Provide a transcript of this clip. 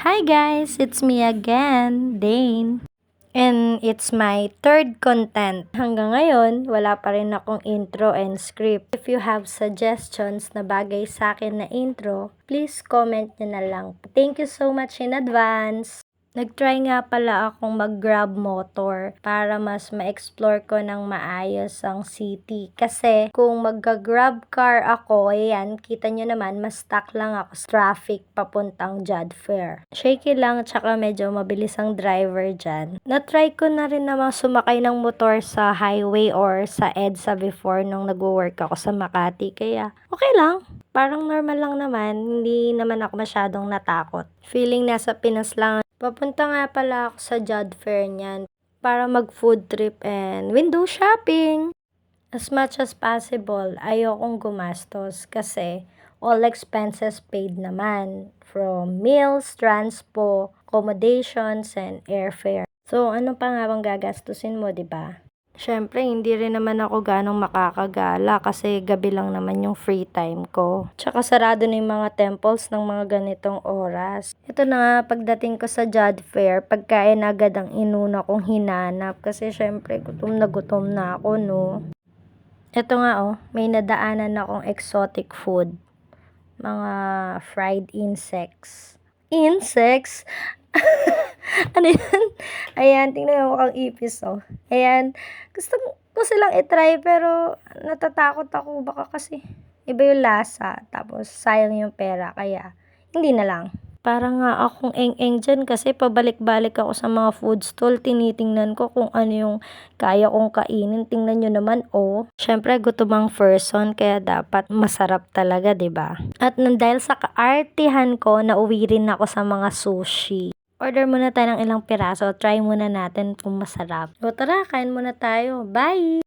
Hi guys, it's me again, Dane. And it's my third content. Hanggang ngayon, wala pa rin akong intro and script. If you have suggestions na bagay sa akin na intro, please comment nyo na lang. Thank you so much in advance. Nag-try nga pala akong mag-grab motor para mas ma-explore ko ng maayos ang city. Kasi kung mag-grab car ako, ayan, kita nyo naman, mas stuck lang ako sa traffic papuntang Jod Fair. Shaky lang, tsaka medyo mabilis ang driver dyan. Na-try ko na rin namang sumakay ng motor sa highway or sa EDSA before nung nag-work ako sa Makati. Kaya okay lang. Parang normal lang naman, hindi naman ako masyadong natakot. Feeling nasa Pinas lang. Papunta nga pala ako sa Jod Fair niyan para mag-food trip and window shopping. As much as possible, ayokong gumastos kasi all expenses paid naman. From meals, transpo, accommodations, and airfare. So, ano pa nga bang gagastusin mo, di ba? Siyempre, hindi rin naman ako ganong makakagala kasi gabi lang naman yung free time ko. Tsaka sarado na yung mga temples ng mga ganitong oras. Ito na nga, pagdating ko sa Jod Fair, pagkain agad ang inuna kong hinanap kasi siyempre gutom na ako, no? Ito nga, oh, may nadaanan akong exotic food. Mga fried insects. Insects? Ano yan? Ayan, tingnan mo mukhang ipis, oh. Ayan, gusto ko silang itry pero natatakot ako baka kasi iba yung lasa tapos sayang yung pera kaya hindi na lang. Para nga akong eng-eng dyan kasi pabalik-balik ako sa mga food stall, tinitingnan ko kung ano yung kaya kong kainin. Tingnan nyo naman, oh. Syempre, gutom ang person, kaya dapat masarap talaga, ba diba? At dahil sa kaartihan ko, nauwi rin ako sa mga sushi. Order muna tayo ng ilang piraso, try muna natin kung masarap. So tara, kain muna tayo. Bye!